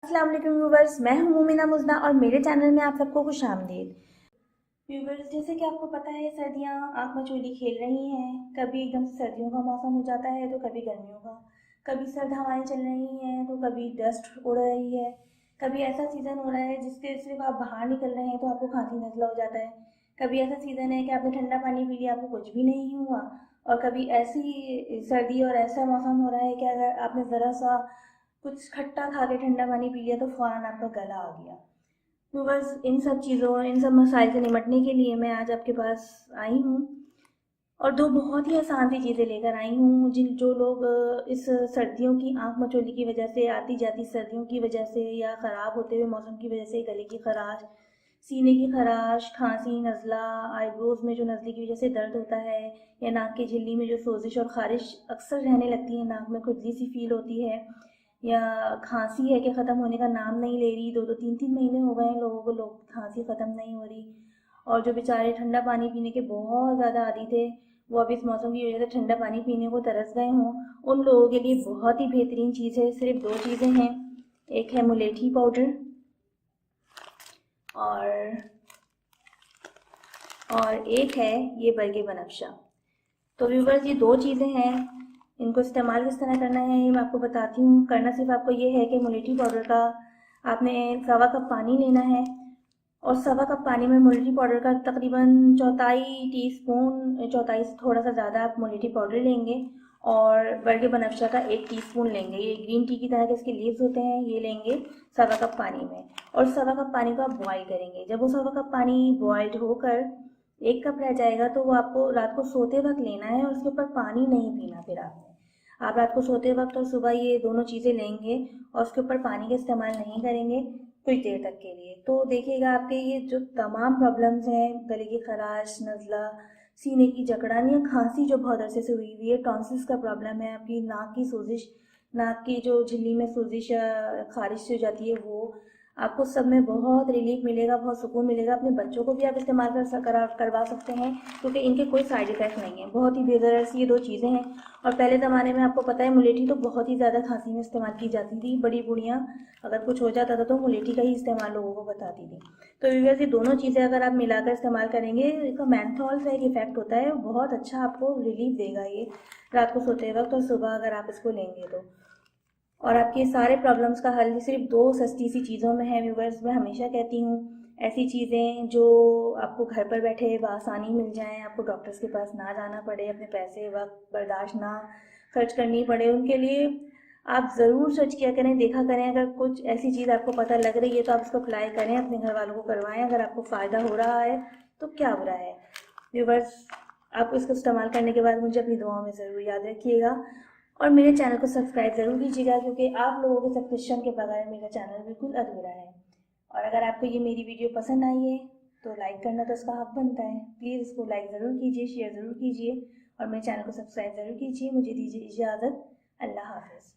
अस्सलाम वालेकुम व्यूवर्स, मैं हूं मोमिना मुज़ना और मेरे चैनल में आप सबको खुशामदीद। व्यूवर्स, जैसे कि आपको पता है सर्दियां आंख मचोली खेल रही हैं। कभी एकदम से सर्दियों का मौसम हो जाता है तो कभी गर्मियों का, कभी सर्द हवाएं चल रही हैं तो कभी डस्ट उड़ रही है, कभी ऐसा सीज़न हो रहा है जिसके सिर्फ आप बाहर निकल रहे हैं तो आपको खांसी नज़ला हो जाता है। कभी ऐसा सीज़न है कि आपने ठंडा पानी पी लिया, आपको कुछ भी नहीं हुआ। और कभी ऐसी सर्दी और ऐसा मौसम हो रहा है कि अगर आपने ज़रा सा कुछ खट्टा खा के ठंडा पानी पी लिया तो फ़ौरन आपका गला आ गया। तो बस इन सब चीज़ों, इन सब मसाइल से निपटने के लिए मैं आज आपके पास आई हूँ और दो बहुत ही आसान सी चीज़ें लेकर आई हूँ जिन जो लोग इस सर्दियों की आंख मचोली की वजह से, आती जाती सर्दियों की वजह से या ख़राब होते हुए मौसम की वजह से गले की खराश, सीने की खराश, खांसी, नज़ला, आईब्रोज में जो नज़ले की वजह से दर्द होता है, या नाक की झिल्ली में जो सोजिश और खारिश अक्सर रहने लगती है, नाक में खुजली सी फील होती है, या खांसी है कि ख़त्म होने का नाम नहीं ले रही, 2-2 3-3 महीने हो गए हैं लोगों को, खांसी ख़त्म नहीं हो रही। और जो बेचारे ठंडा पानी पीने के बहुत ज़्यादा आदी थे, वो अब इस मौसम की वजह से ठंडा पानी पीने को तरस गए हों, उन लोगों के लिए बहुत ही बेहतरीन चीज़ है। सिर्फ दो चीज़ें हैं, एक है मुलेठी पाउडर और एक है ये बरगे बनफशा। तो व्यूवर्स, ये दो चीज़ें हैं, इनको इस्तेमाल किस तरह करना है ये मैं आपको बताती हूँ। करना सिर्फ आपको ये है कि मुलेठी पाउडर का आपने 1.25 कप पानी लेना है और 1.25 कप पानी में मुलेठी पाउडर का तकरीबन चौथाई टीस्पून, चौथाई से थोड़ा सा ज़्यादा आप मुलेठी पाउडर लेंगे और बरगे बनफशा का 1 टीस्पून लेंगे। ये ग्रीन टी की तरह के इसके लीव्स होते हैं, ये लेंगे 1.25 कप पानी में और 1.25 कप पानी को आप बॉयल करेंगे। जब वो 1.25 कप पानी बॉयल्ड होकर 1 कप रह जाएगा तो वो आपको रात को सोते वक्त लेना है और उसके ऊपर पानी नहीं पीना। फिर आपने आप रात को सोते वक्त और सुबह ये दोनों चीज़ें लेंगे और उसके ऊपर पानी का इस्तेमाल नहीं करेंगे कुछ देर तक के लिए, तो देखिएगा आपके ये जो तमाम प्रॉब्लम्स हैं, गले की खराश, नज़ला, सीने की जकड़न या खांसी जो बहुत अरसे से हुई हुई है, टॉन्सिल्स का प्रॉब्लम है, आपकी नाक की सोजिश, नाक की जो झिल्ली में सोजिश खारिश हो जाती है, वो आपको सब में बहुत रिलीफ मिलेगा, बहुत सुकून मिलेगा। अपने बच्चों को भी आप इस्तेमाल करवा सकते हैं क्योंकि इनके कोई साइड इफ़ेक्ट नहीं है, बहुत ही बेज़र सी ये दो चीज़ें हैं। और पहले ज़माने में आपको पता है मुलेठी तो बहुत ही ज़्यादा खांसी में इस्तेमाल की जाती थी, बड़ी बूढ़ियाँ अगर कुछ हो जाता था तो मुलेठी का ही इस्तेमाल लोगों को बताती थी। तो व्यूअर्स, ये दोनों चीज़ें अगर आप मिलाकर इस्तेमाल करेंगे, इसका मेंथॉल का एक इफ़ेक्ट होता है, बहुत अच्छा आपको रिलीफ देगा ये रात को सोते वक्त और सुबह अगर आप इसको लेंगे तो। और आपके सारे प्रॉब्लम्स का हल सिर्फ दो सस्ती सी चीज़ों में है व्यूवर्स। मैं हमेशा कहती हूँ ऐसी चीज़ें जो आपको घर पर बैठे बआसानी मिल जाएं, आपको डॉक्टर्स के पास ना जाना पड़े, अपने पैसे वक्त बर्दाश्त ना खर्च करनी पड़े, उनके लिए आप ज़रूर सर्च किया करें, देखा करें। अगर कुछ ऐसी चीज़ आपको पता लग रही है तो आप उसको अप्लाई करें, अपने घर वालों को करवाएं। अगर आपको फ़ायदा हो रहा है तो क्या बुरा है। व्यूवर्स, आप इसको इस्तेमाल करने के बाद मुझे अपनी दुआओं में ज़रूर याद रखिएगा और मेरे चैनल को सब्सक्राइब ज़रूर कीजिएगा क्योंकि आप लोगों के सब्सक्रिप्शन के बगैर मेरा चैनल बिल्कुल अधूरा है। और अगर आपको ये मेरी वीडियो पसंद आई है तो लाइक करना तो उसका हक बनता है। प्लीज़ इसको लाइक ज़रूर कीजिए, शेयर ज़रूर कीजिए और मेरे चैनल को सब्सक्राइब ज़रूर कीजिए। मुझे दीजिए इजाज़त। अल्लाह हाफ़िज़।